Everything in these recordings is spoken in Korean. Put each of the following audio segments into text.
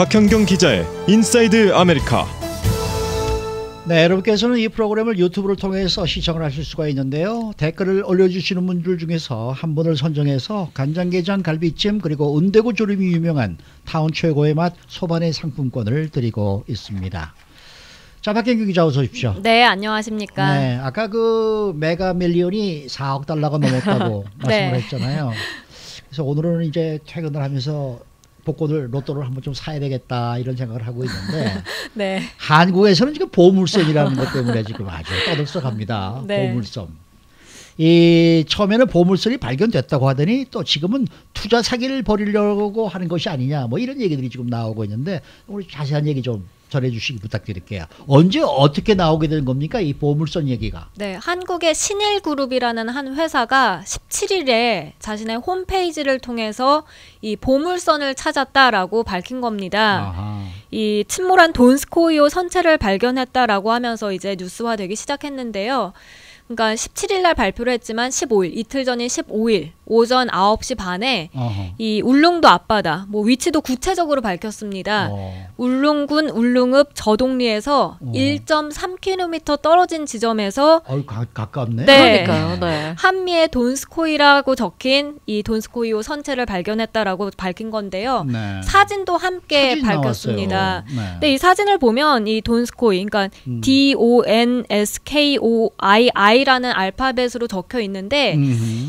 박현경 기자의 인사이드 아메리카. 네, 여러분께서는 이 프로그램을 유튜브를 통해서 시청을 하실 수가 있는데요. 댓글을 올려주시는 분들 중에서 한 분을 선정해서 간장게장 갈비찜 그리고 은대구 조림이 유명한 타운 최고의 맛 소반의 상품권을 드리고 있습니다. 자, 박현경 기자 어서 오십시오. 네, 안녕하십니까. 네, 아까 그 메가 밀리언이 4억 달러가 넘었다고 네. 말씀을 했잖아요. 그래서 오늘은 이제 퇴근을 하면서 복권을 로또를 한번 좀 사야 되겠다 이런 생각을 하고 있는데 네. 한국에서는 지금 보물섬이라는 것 때문에 지금 아주 떠들썩합니다. 네. 보물섬. 이 처음에는 보물섬이 발견됐다고 하더니 또 지금은 투자 사기를 벌이려고 하는 것이 아니냐 뭐 이런 얘기들이 지금 나오고 있는데 오늘 자세한 얘기 좀 전해주시기 부탁드릴게요. 언제 어떻게 나오게 된 겁니까? 이 보물섬 얘기가. 네, 한국의 신일그룹이라는 한 회사가 17일에 자신의 홈페이지를 통해서 이 보물선을 찾았다라고 밝힌 겁니다. 아하. 이 침몰한 돈스코이오 선체를 발견했다라고 하면서 이제 뉴스화되기 시작했는데요. 그러니까 17일 날 발표를 했지만 15일, 이틀 전인 15일 오전 9시 반에 어허. 이 울릉도 앞바다, 뭐 위치도 구체적으로 밝혔습니다. 울릉군 울릉읍 저동리에서 1.3km 떨어진 지점에서 가깝네. 네, 그러니까요. 네. 한미의 돈스코이라고 적힌 이 돈스코이오 선체를 발견했다라고 밝힌 건데요. 네. 사진도 함께 사진 밝혔습니다. 나왔어요. 네. 근데 이 사진을 보면 이 돈스코이, 그러니까 DONSKOII라는 알파벳으로 적혀 있는데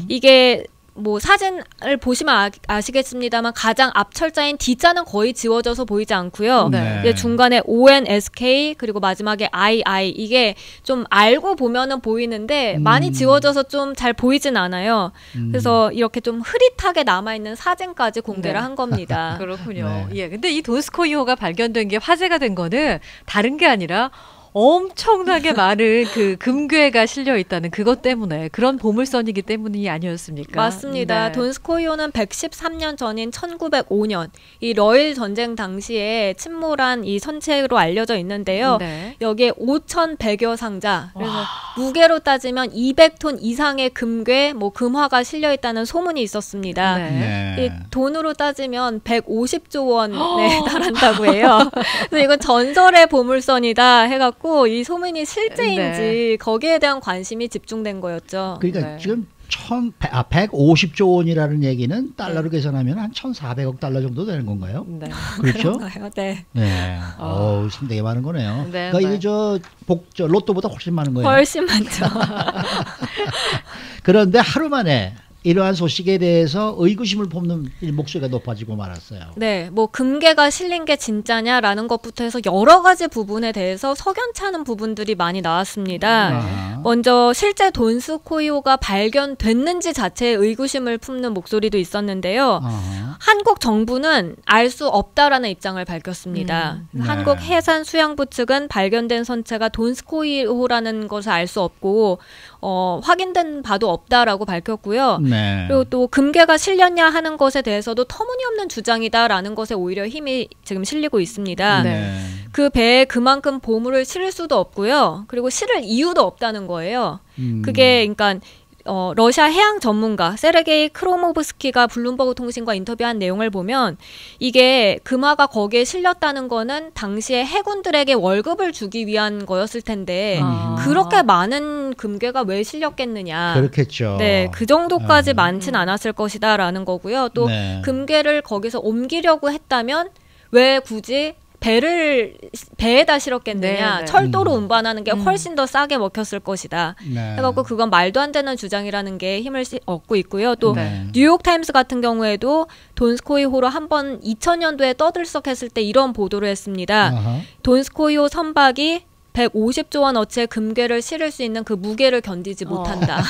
이게 뭐 사진을 보시면 아시겠습니다만 가장 앞 철자인 D자는 거의 지워져서 보이지 않고요. 네. 이제 중간에 ONSK 그리고 마지막에 II 이게 좀 알고 보면은 보이는데 많이 지워져서 좀 잘 보이진 않아요. 그래서 이렇게 좀 흐릿하게 남아있는 사진까지 공개를 네. 한 겁니다. 그렇군요. 네. 예. 근데 이 돈스코이호가 발견된 게 화제가 된 거는 다른 게 아니라 엄청나게 많은 그 금괴가 실려 있다는 그것 때문에 그런 보물선이기 때문이 아니었습니까? 맞습니다. 네. 돈스코이호는 113년 전인 1905년 이 러일 전쟁 당시에 침몰한 이 선체로 알려져 있는데요. 네. 여기에 5,100여 상자, 그래서 무게로 따지면 200톤 이상의 금괴, 뭐 금화가 실려 있다는 소문이 있었습니다. 네. 이 돈으로 따지면 150조 원에 달한다고 해요. 그래서 이건 전설의 보물선이다 해갖고 이 소문이 실제인지 네. 거기에 대한 관심이 집중된 거였죠. 그러니까 네. 지금 150조 원이라는 얘기는 달러로 계산하면 한 1,400억 달러 정도 되는 건가요? 네. 그렇죠? 그런가요? 네. 네. 상당히 많은 거네요. 네, 그러니까 네. 이게 저 로또보다 훨씬 많은 거예요. 훨씬 많죠. 그런데 하루 만에 이러한 소식에 대해서 의구심을 품는 목소리가 높아지고 말았어요. 네, 뭐 금괴가 실린 게 진짜냐라는 것부터 해서 여러 가지 부분에 대해서 석연치 않은 부분들이 많이 나왔습니다. 아하. 먼저 실제 돈스코이호가 발견됐는지 자체에 의구심을 품는 목소리도 있었는데요. 아하. 한국 정부는 알 수 없다라는 입장을 밝혔습니다. 네. 한국 해산수양부 측은 발견된 선체가 돈스코이호라는 것을 알 수 없고 확인된 바도 없다라고 밝혔고요. 네. 그리고 또 금괴가 실렸냐 하는 것에 대해서도 터무니없는 주장이다라는 것에 오히려 힘이 지금 실리고 있습니다. 네. 그 배에 그만큼 보물을 실을 수도 없고요. 그리고 실을 이유도 없다는 거예요. 그게 그러니까 러시아 해양 전문가 세르게이 크로모브스키가 블룸버그 통신과 인터뷰한 내용을 보면 이게 금화가 거기에 실렸다는 거는 당시에 해군들에게 월급을 주기 위한 거였을 텐데 그렇게 많은 금괴가 왜 실렸겠느냐. 그렇겠죠. 네, 그 정도까지 많진 않았을 것이다라는 거고요. 또 네. 금괴를 거기서 옮기려고 했다면 왜 굳이 배에다 실었겠느냐. 네, 네. 철도로 운반하는 게 훨씬 더 싸게 먹혔을 것이다. 네. 해갖고 그건 말도 안 되는 주장이라는 게 힘을 얻고 있고요. 또 네. 뉴욕타임스 같은 경우에도 돈스코이호로 한번 2000년도에 떠들썩했을 때 이런 보도를 했습니다. 아하. 돈스코이호 선박이 150조 원어치의 금괴를 실을 수 있는 그 무게를 견디지 못한다.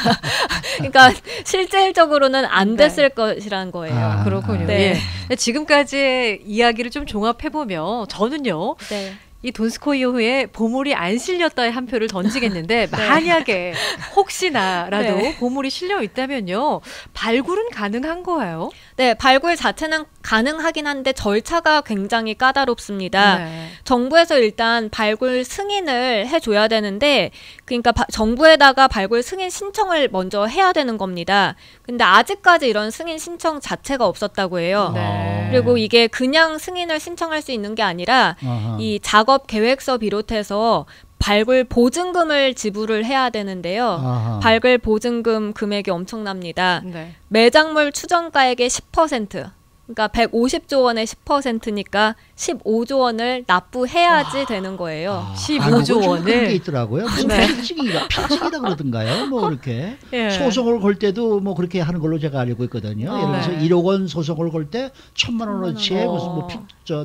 그러니까 실질적으로는 안 됐을 것이라는 거예요. 아, 그렇군요. 네. 예. 지금까지의 이야기를 좀 종합해보면 저는요. 네. 이 돈스코이호에 보물이 안 실렸다에 한 표를 던지겠는데 만약에 혹시나라도 네. 보물이 실려 있다면요. 발굴은 가능한 거예요? 네, 발굴 자체는 가능하긴 한데 절차가 굉장히 까다롭습니다. 네. 정부에서 일단 발굴 승인을 해줘야 되는데 그러니까 정부에다가 발굴 승인 신청을 먼저 해야 되는 겁니다. 근데 아직까지 이런 승인 신청 자체가 없었다고 해요. 네. 그리고 이게 그냥 승인을 신청할 수 있는 게 아니라 아하. 이 작업 계획서 비롯해서 발굴 보증금을 지불을 해야 되는데요. 아하. 발굴 보증금 금액이 엄청납니다. 네. 매작물 추정가액의 10%, 그러니까 150조 원의 10%니까 15조 원을 납부해야지 되는 거예요. 15조 그런 게 원을. 있더라고요. 무슨 네. 필증이다 그러던가요? 뭐 이렇게 예. 소송을 걸 때도 뭐 그렇게 하는 걸로 제가 알고 있거든요. 예를 들어서 네. 1억 원 소송을 걸 때 1,000만 원어치의 원. 무슨 뭐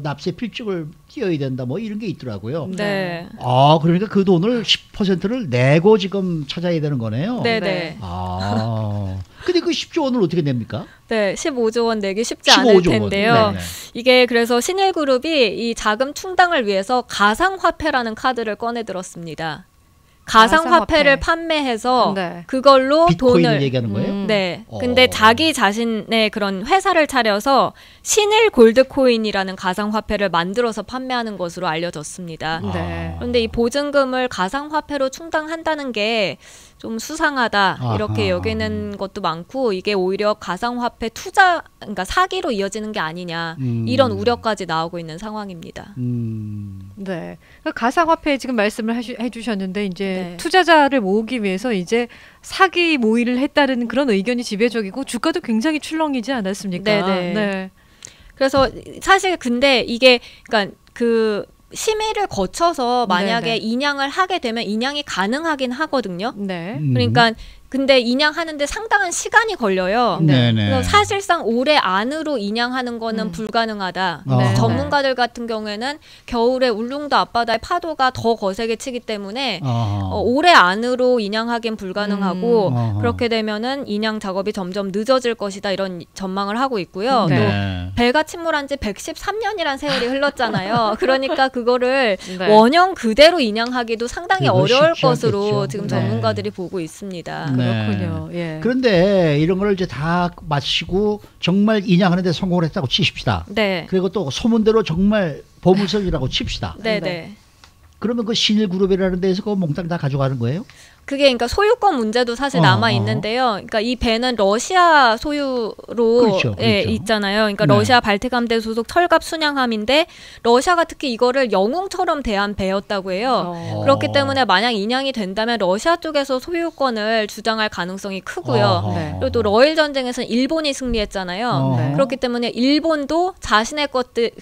납세 필증을 띄어야 된다 뭐 이런 게 있더라고요. 네. 아, 그러니까 그 돈을 10%를 내고 지금 찾아야 되는 거네요. 네네. 네. 아. 근데 그 10조 원을 어떻게 냅니까? 네, 15조 원 내기 쉽지 15조 않을 원. 텐데요. 네네. 이게 그래서 신일그룹이 이 자금 충당을 위해서 가상화폐라는 카드를 꺼내 들었습니다. 가상화폐를 가상화폐. 판매해서 네. 그걸로 비트코인을 돈을 얘기하는 거예요? 네. 근데 어. 자기 자신의 그런 회사를 차려서 신일 골드코인이라는 가상화폐를 만들어서 판매하는 것으로 알려졌습니다. 네. 그런데 이 보증금을 가상화폐로 충당한다는 게 좀 수상하다 이렇게 아하. 여기는 것도 많고 이게 오히려 가상화폐 투자 그러니까 사기로 이어지는 게 아니냐 이런 우려까지 나오고 있는 상황입니다. 네. 그러니까 가상화폐 지금 말씀을 해주셨는데 이제 네. 투자자를 모으기 위해서 이제 사기 모의를 했다는 그런 의견이 지배적이고 주가도 굉장히 출렁이지 않았습니까? 네네. 네. 그래서 사실 근데 이게 그러니까 그 심의를 거쳐서 만약에 네네. 인양을 하게 되면 인양이 가능하긴 하거든요. 네. 그러니까 근데 인양하는데 상당한 시간이 걸려요. 네네. 그래서 사실상 올해 안으로 인양하는 거는 불가능하다. 네. 그래서 전문가들 같은 경우에는 겨울에 울릉도 앞바다의 파도가 더 거세게 치기 때문에 올해 안으로 인양하기는 불가능하고 어허. 그렇게 되면은 인양 작업이 점점 늦어질 것이다 이런 전망을 하고 있고요. 네. 네. 또 배가 침몰한 지 113년이란 세월이 흘렀잖아요. 그러니까 그거를 네. 원형 그대로 인양하기도 상당히 그거 어려울 쉽지 것으로 않겠죠. 지금 네. 전문가들이 보고 있습니다. 그렇군요. 예. 그런데 이런 걸 이제 다 마치고 정말 인양하는데 성공을 했다고 치십시다. 네. 그리고 또 소문대로 정말 보물선이라고 칩시다. 네네. 네. 그러면 그 신일그룹이라는 데서 그 몽땅 다 가져가는 거예요? 그게 그러니까 소유권 문제도 사실 남아 있는데요. 그러니까 이 배는 러시아 소유로 그렇죠, 예, 그렇죠. 있잖아요. 그러니까 네. 러시아 발트함대 소속 철갑 순양함인데 러시아가 특히 이거를 영웅처럼 대한 배였다고 해요. 그렇기 때문에 만약 인양이 된다면 러시아 쪽에서 소유권을 주장할 가능성이 크고요. 네. 그리고 또 러일 전쟁에서는 일본이 승리했잖아요. 네. 그렇기 때문에 일본도 자신의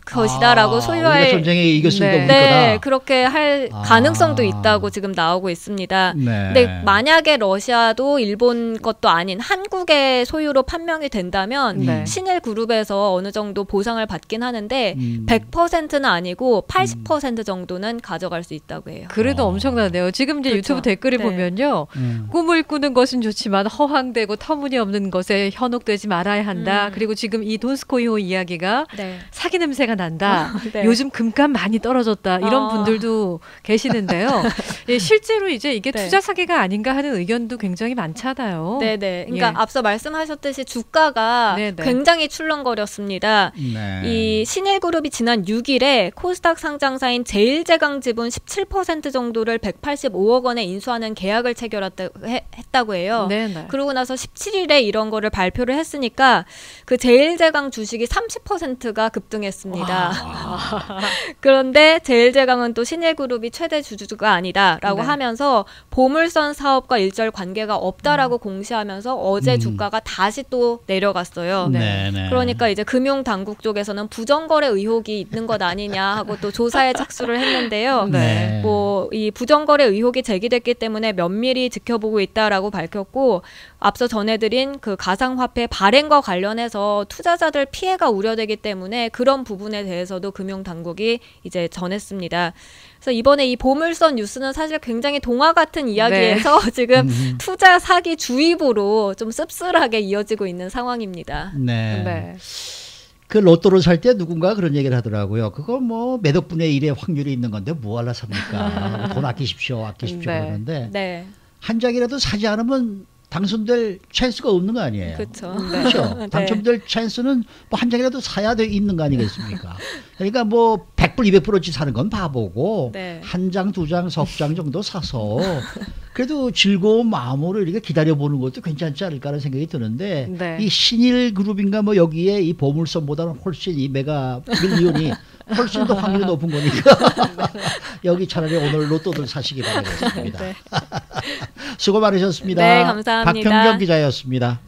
것이다라고 소유할 우리가 전쟁에 이겼으니까 네. 우리 네, 거다. 그렇게 할 아. 가능성도 있다고 지금 나오고 있습니다. 네. 근데 만약에 러시아도 일본 것도 아닌 한국의 소유로 판명이 된다면 네. 신일그룹에서 어느 정도 보상을 받긴 하는데 100%는 아니고 80% 정도는 가져갈 수 있다고 해요. 그래도 엄청나네요. 지금 이제 그렇죠. 유튜브 댓글을 네. 보면요. 꿈을 꾸는 것은 좋지만 허황되고 터무니없는 것에 현혹되지 말아야 한다. 그리고 지금 이 돈스코이호 이야기가 네. 사기 냄새가 난다. 네. 요즘 금값 많이 떨어졌다. 이런 아. 분들도 계시는데요. 예, 실제로 이제 이게 네. 투자 사기가 아닌가 하는 의견도 굉장히 많잖아요. 네네. 그러니까 예. 앞서 말씀하셨듯이 주가가 네네. 굉장히 출렁거렸습니다. 네. 이 신일그룹이 지난 6일에 코스닥 상장사인 제일제강 지분 17% 정도를 185억 원에 인수하는 계약을 체결했다고 해요. 네네. 그러고 나서 17일에 이런 거를 발표를 했으니까 그 제일제강 주식이 30%가 급등했습니다. 그런데 제일제강은 또 신일그룹이 최대 주주가 아니다라고 네. 하면서 보물선 사업과 일절 관계가 없다라고 공시하면서 어제 주가가 다시 또 내려갔어요. 네. 네. 그러니까 이제 금융당국 쪽에서는 부정거래 의혹이 있는 것 아니냐 하고 또 조사에 착수를 했는데요. 네. 뭐 이 부정거래 의혹이 제기됐기 때문에 면밀히 지켜보고 있다라고 밝혔고 앞서 전해드린 그 가상화폐 발행과 관련해서 투자자들 피해가 우려되기 때문에 그런 부분에 대해서도 금융당국이 이제 전했습니다. 그래서 이번에 이 보물선 뉴스는 사실 굉장히 동화 같은 이야기에서 지금 투자 사기 주입으로 좀 씁쓸하게 이어지고 있는 상황입니다. 네. 네. 그 로또를 살 때 누군가 그런 얘기를 하더라고요. 그거 뭐 몇 억분의 1의 확률이 있는 건데 뭐 하려 삽니까? 돈 아끼십시오 네. 그러는데 네. 한 장이라도 사지 않으면 당선될 찬스가 없는 거 아니에요. 그렇죠. 그렇죠. 네. 당첨될 찬스는 뭐 한 장이라도 사야 돼 있는 거 아니겠습니까? 그러니까 뭐 100불, 200불어치 사는 건 바보고 네. 한 장, 두 장, 석 장 정도 사서 그래도 즐거운 마음으로 이렇게 기다려보는 것도 괜찮지 않을까라는 생각이 드는데 네. 이 신일 그룹인가 뭐 여기에 이 보물선보다는 훨씬 이 메가 밀리언이 훨씬 더 확률이 높은 거니까 여기 차라리 오늘 로또들 사시기 바라겠습니다. 네. 수고 많으셨습니다. 네, 감사합니다. 박형경 기자였습니다.